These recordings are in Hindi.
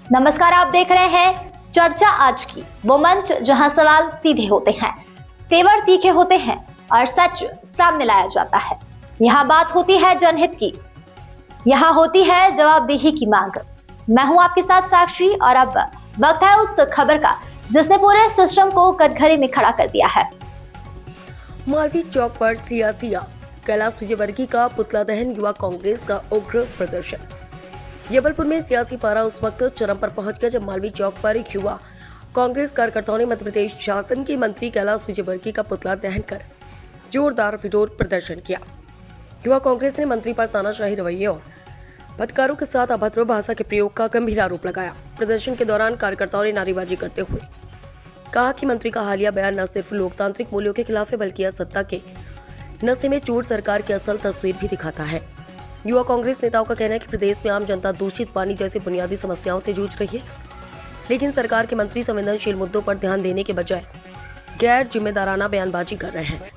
नमस्कार, आप देख रहे हैं चर्चा आज की, वो मंच जहां सवाल सीधे होते हैं, तेवर तीखे होते हैं और सच सामने लाया जाता है। यहाँ बात होती है जनहित की, यहाँ होती है जवाबदेही की मांग। मैं हूं आपके साथ साक्षी और अब वक्त है उस खबर का जिसने पूरे सिस्टम को कटघरे में खड़ा कर दिया है। मालवीय चौक पर सियासिया कैलाश विजयवर्गीय का पुतला दहन, युवा कांग्रेस का उग्र प्रदर्शन। जबलपुर में सियासी पारा उस वक्त चरम पर पहुंच गया जब मालवीय चौक पर युवा कांग्रेस कार्यकर्ताओं ने मध्य प्रदेश शासन के मंत्री कैलाश विजयवर्गीय का पुतला दहन कर जोरदार विरोध प्रदर्शन किया। युवा कांग्रेस ने मंत्री पर तानाशाही रवैये और पत्रकारों के साथ अभद्र भाषा के प्रयोग का गंभीर आरोप लगाया। प्रदर्शन के दौरान कार्यकर्ताओं ने नारेबाजी करते हुए कहा कि मंत्री का हालिया बयान न सिर्फ लोकतांत्रिक मूल्यों के खिलाफ है बल्कि सत्ता के नशे में चूर सरकार की असल तस्वीर भी दिखाता है। युवा कांग्रेस नेताओं का कहना है कि प्रदेश में आम जनता दूषित पानी जैसी बुनियादी समस्याओं से जूझ रही है, लेकिन सरकार के मंत्री संवेदनशील मुद्दों पर ध्यान देने के बजाय गैर जिम्मेदाराना बयानबाजी कर रहे हैं।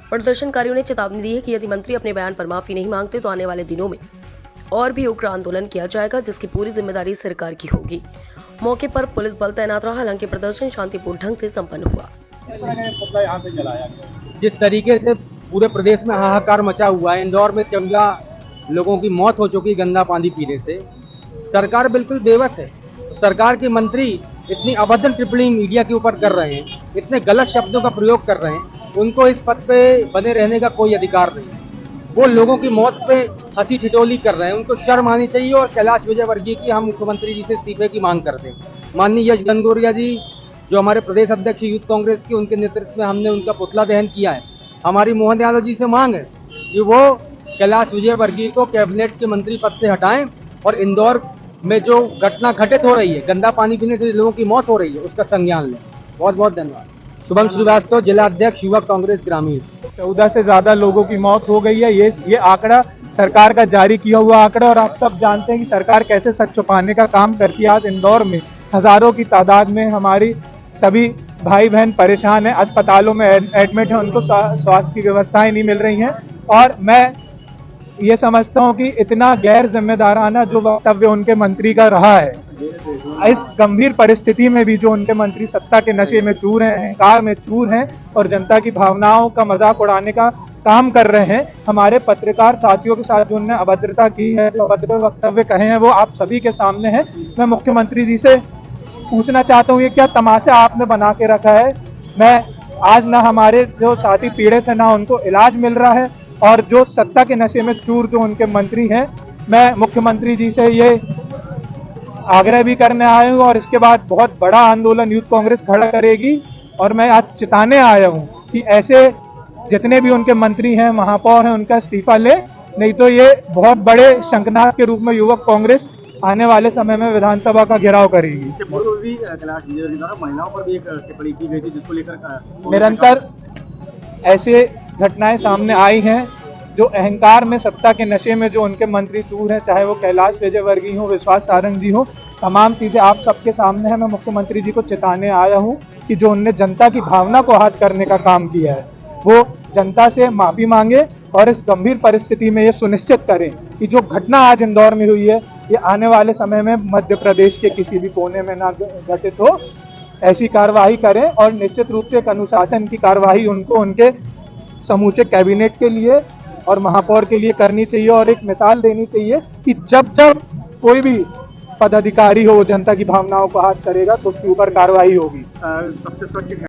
प्रदर्शनकारियों ने चेतावनी दी है कि यदि मंत्री अपने बयान पर माफी नहीं मांगते तो आने वाले दिनों में और भी उग्र आंदोलन किया जाएगा, जिसकी पूरी जिम्मेदारी सरकार की होगी। मौके पर पुलिस बल तैनात रहा, हालांकि प्रदर्शन शांतिपूर्ण ढंग से संपन्न हुआ। जिस तरीके से पूरे प्रदेश में हाहाकार मचा हुआ है, इंदौर में 14 लोगों की मौत हो चुकी गंदा पानी पीने से, सरकार बिल्कुल बेबस है। सरकार के मंत्री इतनी अभद्र टिप्पणी मीडिया के ऊपर कर रहे हैं, इतने गलत शब्दों का प्रयोग कर रहे हैं, उनको इस पद पे बने रहने का कोई अधिकार नहीं। वो लोगों की मौत पे हंसी ठिठोली कर रहे हैं, उनको शर्म आनी चाहिए। और कैलाश विजयवर्गीय की हम मुख्यमंत्री जी से इस्तीफे की मांग करते हैं। माननीय यश गंगोरिया जी जो हमारे प्रदेश अध्यक्ष यूथ कांग्रेस के, उनके नेतृत्व में हमने उनका पुतला दहन किया है। हमारी मोहन यादव जी से मांग है कि वो कैलाश विजयवर्गीय को कैबिनेट के मंत्री पद से हटाएं और इंदौर में जो घटना घटित हो रही है, गंदा पानी पीने से लोगों की मौत हो रही है, उसका संज्ञान लें। बहुत बहुत धन्यवाद। शुभम श्रीवास्तव, जिला अध्यक्ष युवा कांग्रेस ग्रामीण। 14 से ज्यादा लोगों की मौत हो गई है। ये आंकड़ा सरकार का जारी किया हुआ आंकड़ा, और आप सब जानते हैं कि सरकार कैसे सच छुपाने का काम करती है। आज इंदौर में हजारों की तादाद में हमारी सभी भाई बहन परेशान हैं, अस्पतालों में एडमिट हैं, उनको स्वास्थ्य की व्यवस्थाएं नहीं मिल रही हैं। और मैं ये समझता हूँ कि इतना गैर जिम्मेदाराना जो वक्तव्य उनके मंत्री का रहा है, इस गंभीर परिस्थिति में भी जो उनके मंत्री सत्ता के नशे में चूर हैं, अहंकार में चूर हैं और जनता की भावनाओं का मजाक उड़ाने का काम कर रहे हैं। हमारे पत्रकार साथियों के साथ जो उन्होंने अभद्रता की है, जो अभद्र वक्तव्य कहे हैं, वो आप सभी के सामने है। मैं मुख्यमंत्री जी से पूछना चाहता हूँ, ये क्या तमाशा आपने बना के रखा है। मैं आज ना हमारे जो साथी पीड़ित हैं ना उनको इलाज मिल रहा है, और जो सत्ता के नशे में चूर जो उनके मंत्री हैं, मैं मुख्यमंत्री जी से ये आग्रह भी करने आया हूँ और इसके बाद बहुत बड़ा आंदोलन यूथ कांग्रेस खड़ा करेगी। और मैं आज चिताने आया हूँ कि ऐसे जितने भी उनके मंत्री हैं, महापौर हैं, उनका इस्तीफा ले, नहीं तो ये बहुत बड़े शंखनाद के रूप में युवक कांग्रेस आने वाले समय में विधानसभा का घेराव करेगी। इससे पूर्व भी कैलाश विजयवर्गीय द्वारा महिलाओं पर भी एक टिप्पणी की गई थी, जिसको लेकर निरंतर ऐसे घटनाएं सामने आई हैं। जो अहंकार में, सत्ता के नशे में जो उनके मंत्री चूर हैं, चाहे वो कैलाश विजयवर्गीय हो, विश्वास सारंग जी हो, तमाम चीजें आप सबके सामने हैं। मैं मुख्यमंत्री जी को चेताने आया हूं कि जो उनने जनता की भावना को आहत करने का काम किया है, वो जनता से माफी मांगे और इस गंभीर परिस्थिति में ये सुनिश्चित करें कि जो घटना आज इंदौर में हुई है, ये आने वाले समय में मध्य प्रदेश के किसी भी कोने में ना घटित हो। ऐसी कार्रवाई करें और निश्चित रूप से एक अनुशासन की कार्रवाई उनको उनके समूचे कैबिनेट के लिए और महापौर के लिए करनी चाहिए। और एक मिसाल देनी चाहिए कि जब जब कोई भी पदाधिकारी हो जनता की भावनाओं को आहत करेगा तो उसके ऊपर कार्रवाई होगी। सबसे स्वच्छ